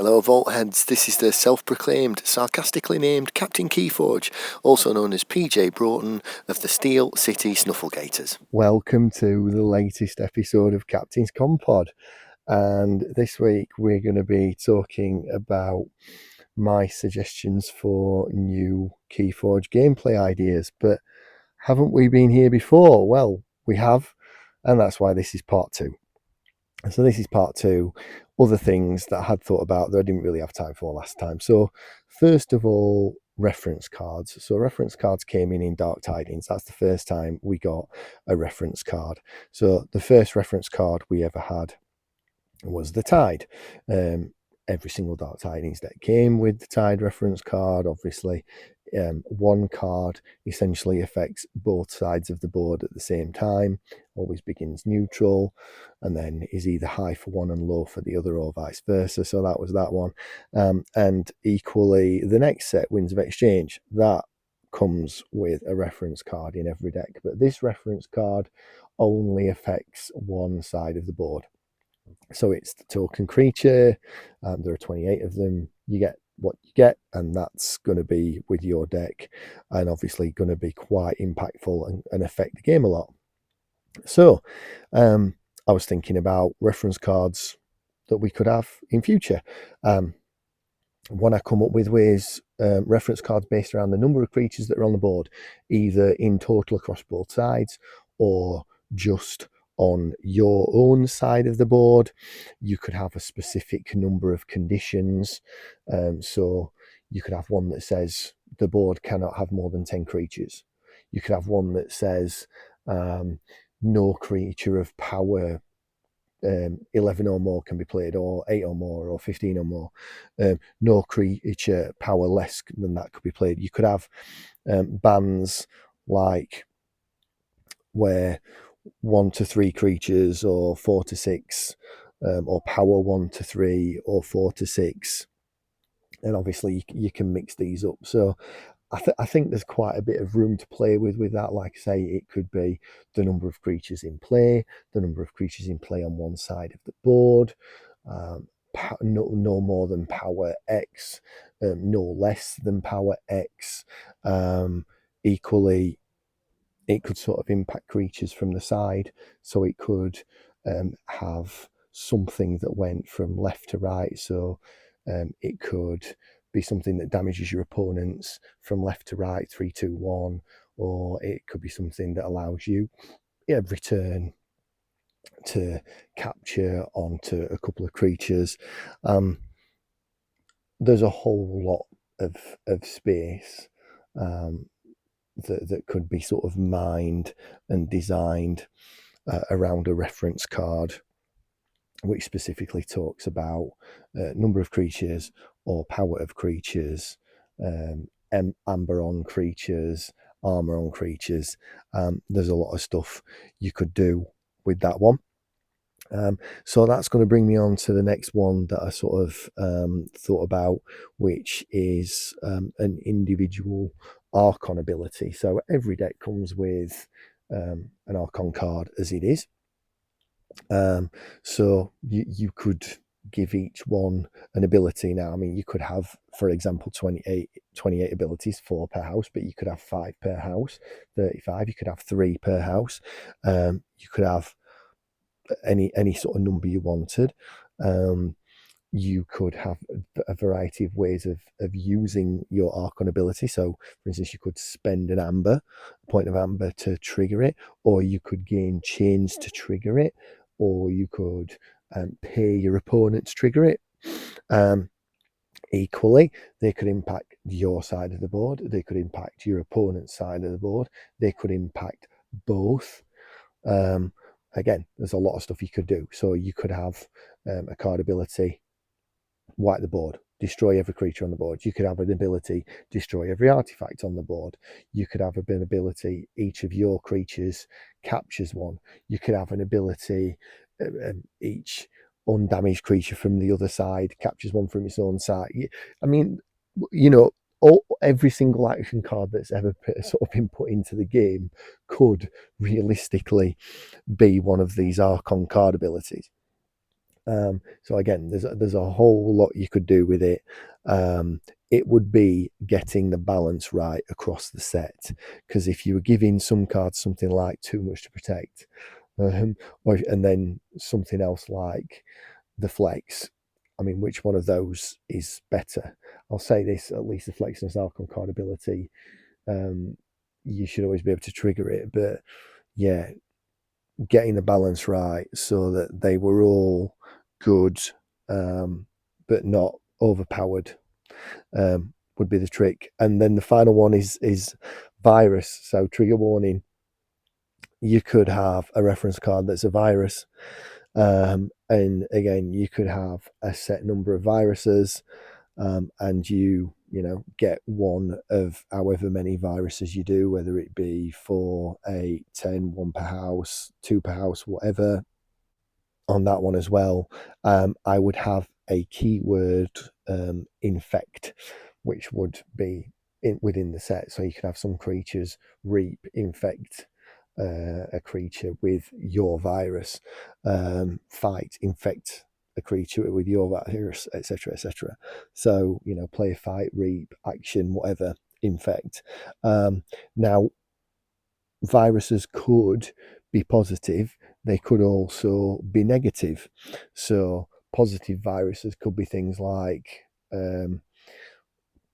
Hello Vault Heads, this is the self-proclaimed, sarcastically named Captain KeyForge, also known as PJ Broughton of the Steel City Snufflegators. Welcome to the latest episode of Captain's Commpod, and this week we're going to be talking about my suggestions for new KeyForge gameplay ideas. But haven't we been here before? Well, we have, and that's why this is part two. So this is part two, other things that I had thought about that I didn't really have time for last time. So first of all, reference cards. So reference cards came in Dark Tidings. That's the first time we got a reference card. So the first reference card we ever had was the Tide. Every single Dark Tidings deck came with the Tide reference card, obviously. One card essentially affects both sides of the board at the same time, always begins neutral, and then is either high for one and low for the other, or vice versa. So that was that one. And equally, the next set, Winds of Exchange, that comes with a reference card in every deck, but this reference card only affects one side of the board. So it's the token creature. There are 28 of them. You get what you get, and that's going to be with your deck, and obviously going to be quite impactful and affect the game a lot. So I was thinking about reference cards that we could have in future. One I come up with was reference cards based around the number of creatures that are on the board, either in total across both sides or just on your own side of the board. You could have a specific number of conditions. So you could have one that says the board cannot have more than 10 creatures. You could have one that says no creature of power 11 or more can be played, or 8 or more, or 15 or more. No creature power less than that could be played. You could have bans like where 1 to 3 creatures, or 4 to 6, or power 1 to 3, or 4 to 6. And obviously you can mix these up. So I think there's quite a bit of room to play with that. Like I say, it could be the number of creatures in play, the number of creatures in play on one side of the board, no more than power X, no less than power X. Equally, it could sort of impact creatures from the side. So it could have something that went from left to right. So it could be something that damages your opponents from left to right, 3, 2, 1, or it could be something that allows you every turn to capture onto a couple of creatures. There's a whole lot of space that could be sort of mined and designed around a reference card, which specifically talks about number of creatures or power of creatures, amber on creatures, armor on creatures. There's a lot of stuff you could do with that one. So that's going to bring me on to the next one that I sort of thought about, which is an individual Archon ability. So every deck comes with an Archon card as it is. So you could give each one an ability. Now, I mean, you could have, for example, 28 abilities, 4 per house, but you could have 5 per house, 35. You could have 3 per house. You could have any sort of number you wanted. You could have a variety of ways of using your Archon ability. So, for instance, you could spend a point of amber to trigger it, or you could gain chains to trigger it, or you could pay your opponent to trigger it. Equally, they could impact your side of the board. They could impact your opponent's side of the board. They could impact both. Again, there's a lot of stuff you could do. So you could have a card ability, wipe the board, destroy every creature on the board. You could have an ability, destroy every artifact on the board. You could have an ability, each of your creatures captures one. You could have an ability, each undamaged creature from the other side captures one from its own side. I mean, you know, every single action card that's ever sort of been put into the game could realistically be one of these Archon card abilities. So again, there's a whole lot you could do with it. It would be getting the balance right across the set, because if you were giving some cards something like too much to protect, um, and then something else like the flex, I mean, which one of those is better? I'll say this: at least the flex and Zarkon card ability, um, you should always be able to trigger it. But yeah, getting the balance right so that they were all good, but not overpowered, would be the trick. And then the final one is virus. So trigger warning. You could have a reference card that's a virus, and again, you could have a set number of viruses, and get one of however many viruses you do, whether it be 4, 8, 10, one per house, two per house, whatever. On that one as well, I would have a keyword, infect, which would be within the set. So you can have some creatures reap, infect a creature with your virus, fight, infect a creature with your virus, etc., etc. So play, fight, reap, action, whatever, infect. Now, viruses could be positive, they could also be negative. So positive viruses could be things like, um,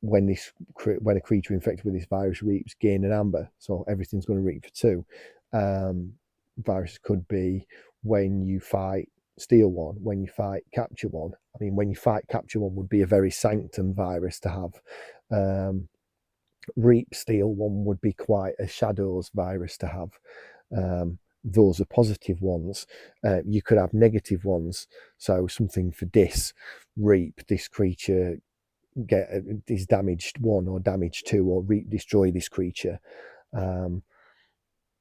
when a creature infected with this virus reaps, gain an amber, so everything's going to reap for 2. Viruses could be when you fight, steal 1, when you fight, capture 1. I mean, when you fight, capture 1 would be a very sanctum virus to have. Reap, steal 1 would be quite a shadows virus to have. Those are positive ones. You could have negative ones. So something for reap, this creature is damaged 1 or damaged 2, or reap, destroy this creature.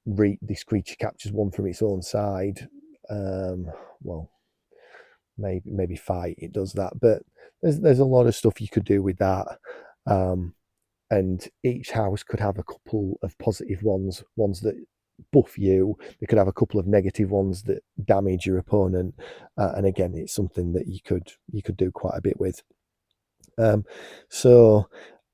Reap, this creature captures 1 from its own side. Well, maybe fight, it does that, but there's a lot of stuff you could do with that. And each house could have a couple of positive ones that buff you. They could have a couple of negative ones that damage your opponent. And again, it's something that you could do quite a bit with. So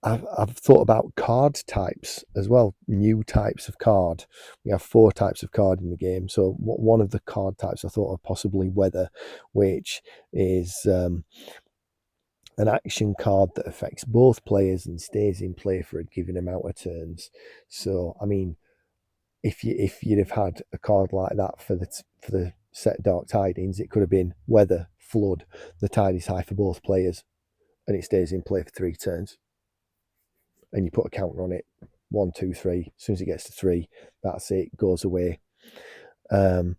I've thought about card types as well, new types of card. We have 4 types of card in the game. So one of the card types I thought of possibly weather, which is an action card that affects both players and stays in play for a given amount of turns. So, I mean, if you'd have had a card like that for the set Dark Tidings, it could have been Weather, Flood. The tide is high for both players, and it stays in play for 3 turns. And you put a counter on it, 1, 2, 3. As soon as it gets to 3, that's it, goes away. You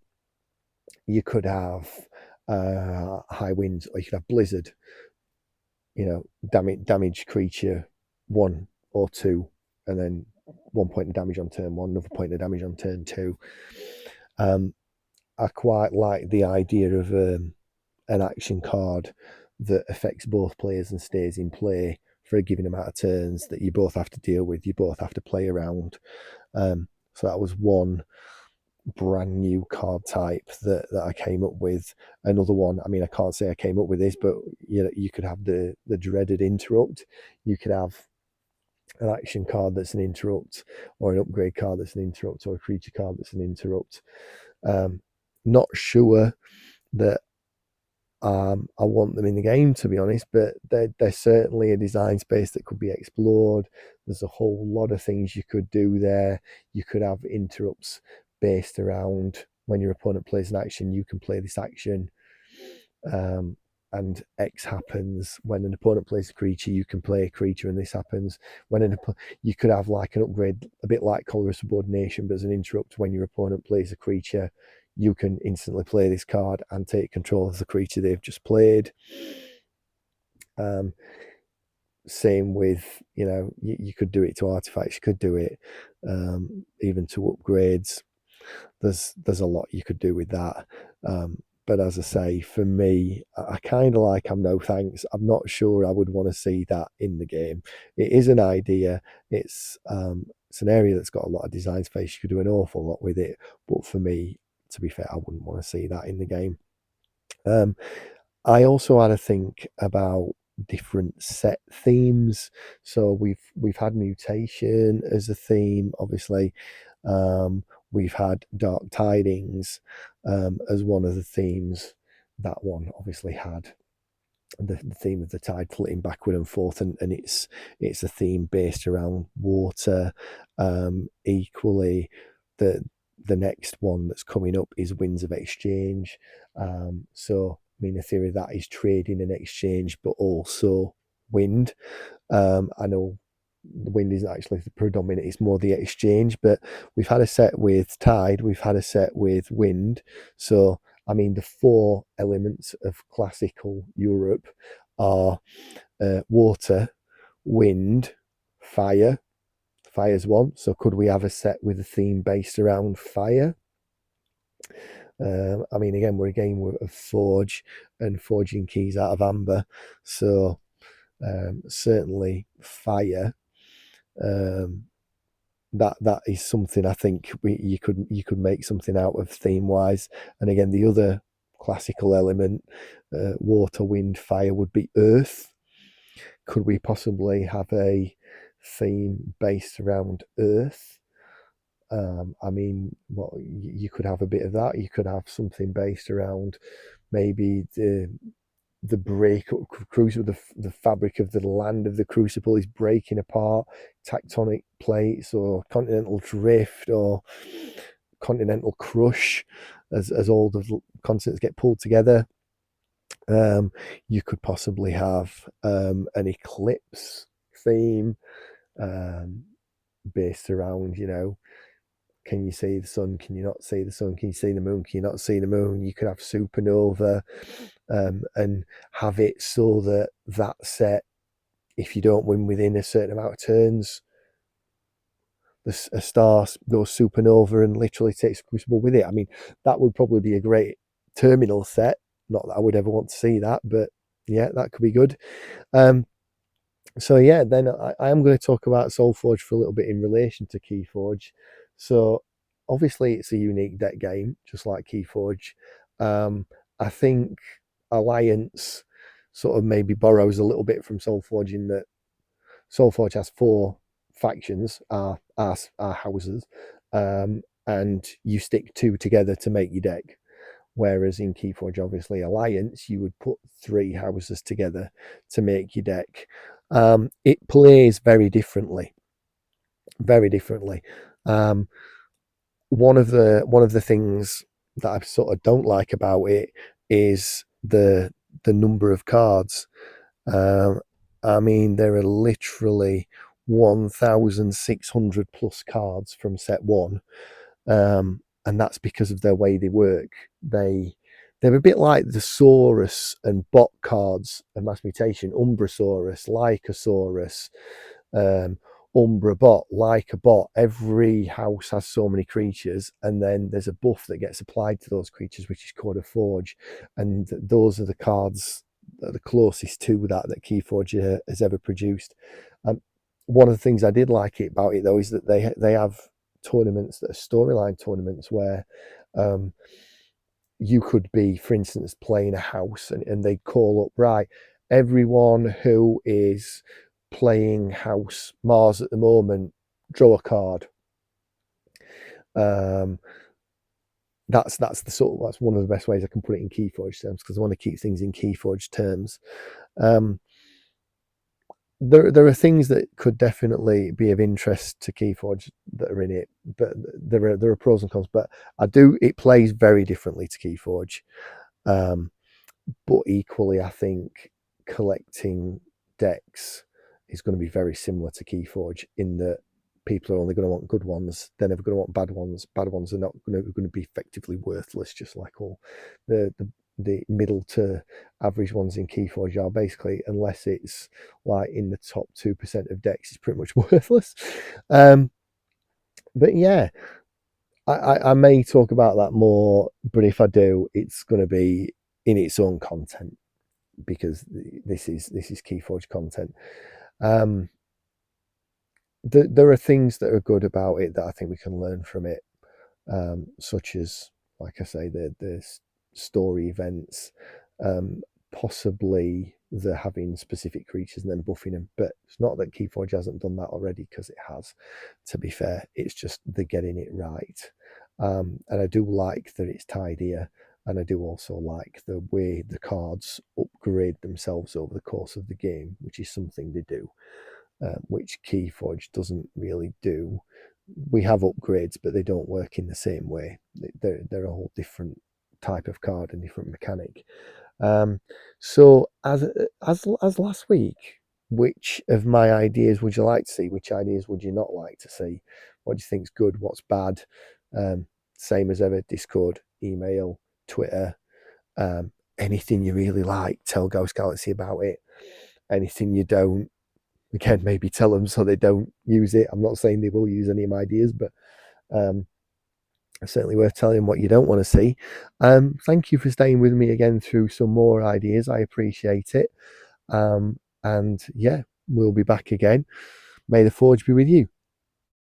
could have high winds, or you could have blizzard. Damage creature 1 or 2, and then 1 point of damage on turn 1, another point of damage on turn 2. I quite like the idea of an action card that affects both players and stays in play for a given amount of turns that you both have to deal with, you both have to play around. So that was one brand new card type that I came up with. Another one, I mean, I can't say I came up with this, but you could have the dreaded interrupt. You could have an action card that's an interrupt, or an upgrade card that's an interrupt, or a creature card that's an interrupt. Not sure that I want them in the game, to be honest, but they're certainly a design space that could be explored. There's a whole lot of things you could do there. You could have interrupts based around when your opponent plays an action, you can play this action. And X happens. When an opponent plays a creature, you can play a creature, and this happens. You could have like an upgrade, a bit like Color Subordination, but as an interrupt. When your opponent plays a creature, you can instantly play this card and take control of the creature they've just played. Same with, you could do it to artifacts, you could do it even to upgrades. There's a lot you could do with that. But as I say, for me, I kind of like I'm no thanks. I'm not sure I would want to see that in the game. It is an idea. It's an area that's got a lot of design space. You could do an awful lot with it. But for me, to be fair, I wouldn't want to see that in the game. Um, I also had to think about different set themes. So we've had mutation as a theme, obviously. We've had dark tidings as one of the themes. That one obviously had the theme of the tide flitting backward and forth, and it's a theme based around water. Equally, the the next one that's coming up is winds of exchange. So I mean, the theory of that is trading and exchange, but also wind. I know the wind isn't actually the predominant; it's more the exchange. But we've had a set with tide, we've had a set with wind. So I mean, the four elements of classical Europe are water, wind, fire. Fire's one. So could we have a set with a theme based around fire? I mean, again, we're a game of forge and forging keys out of amber. So certainly fire. Um, that is something I think you could make something out of theme wise. And again, the other classical element, water, wind, fire, would be earth. Could we possibly have a theme based around earth? I mean, well, you could have a bit of that. You could have something based around maybe the break crucible, the fabric of the land of the crucible is breaking apart, tectonic plates or continental drift or continental crush as all the continents get pulled together. You could possibly have an eclipse theme um, based around, can you see the sun? Can you not see the sun? Can you see the moon? Can you not see the moon? You could have supernova and have it so that that set, if you don't win within a certain amount of turns, a star goes supernova and literally takes crucible with it. I mean, that would probably be a great terminal set. Not that I would ever want to see that, but yeah, that could be good. Um, so yeah, then I am going to talk about Soulforge for a little bit in relation to KeyForge. So obviously it's a unique deck game, just like KeyForge. I think Alliance sort of maybe borrows a little bit from Soulforge in that Soulforge has four factions, our houses, and you stick two together to make your deck. Whereas in KeyForge, obviously Alliance, you would put three houses together to make your deck. It plays very differently, very differently. Um, one of the things that I sort of don't like about it is the number of cards. Um, I mean, there are literally 1,600 plus cards from set one, and that's because of their way they work. They're a bit like the Saurus and bot cards of Mass Mutation, Umbrasaurus, Lycosaurus, um, Umbra bot, like a bot. Every house has so many creatures, and then there's a buff that gets applied to those creatures, which is called a forge, and those are the cards that are the closest to that KeyForge has ever produced. Um, One of the things I did like about it though is that they have tournaments that are storyline tournaments where you could be, for instance, playing a house and they call up, right, everyone who is playing House Mars at the moment, draw a card. Um, that's one of the best ways I can put it in KeyForge terms because I want to keep things in KeyForge terms. Um, there are things that could definitely be of interest to KeyForge that are in it, but there are pros and cons. But it plays very differently to KeyForge. Um, but equally, I think collecting decks is going to be very similar to KeyForge in that people are only going to want good ones. They're never going to want bad ones. Bad ones are not going to be effectively worthless, just like all the middle to average ones in KeyForge are basically, unless it's like in the top 2% of decks, it's pretty much worthless. But yeah, I may talk about that more, but if I do, it's going to be in its own content because this is KeyForge content. There are things that are good about it that I think we can learn from it, such as, like I say, story events. Possibly they're having specific creatures and then buffing them, but it's not that KeyForge hasn't done that already, because it has, to be fair. It's just they're getting it right. And I do like that it's tidier, and I do also like the way the cards upgrade themselves over the course of the game, which is something they do, which KeyForge doesn't really do. We have upgrades, but they don't work in the same way. They're a whole different type of card and different mechanic. So as last week, which of my ideas would you like to see? Which ideas would you not like to see? What do you think's good? What's bad? Same as ever, Discord, email, Twitter. Anything you really like, tell Ghost Galaxy about it. Anything you don't, again, maybe tell them so they don't use it. I'm not saying they will use any of my ideas, but certainly worth telling what you don't want to see. Thank you for staying with me again through some more ideas. I appreciate it. And yeah, we'll be back again. May the Forge be with you.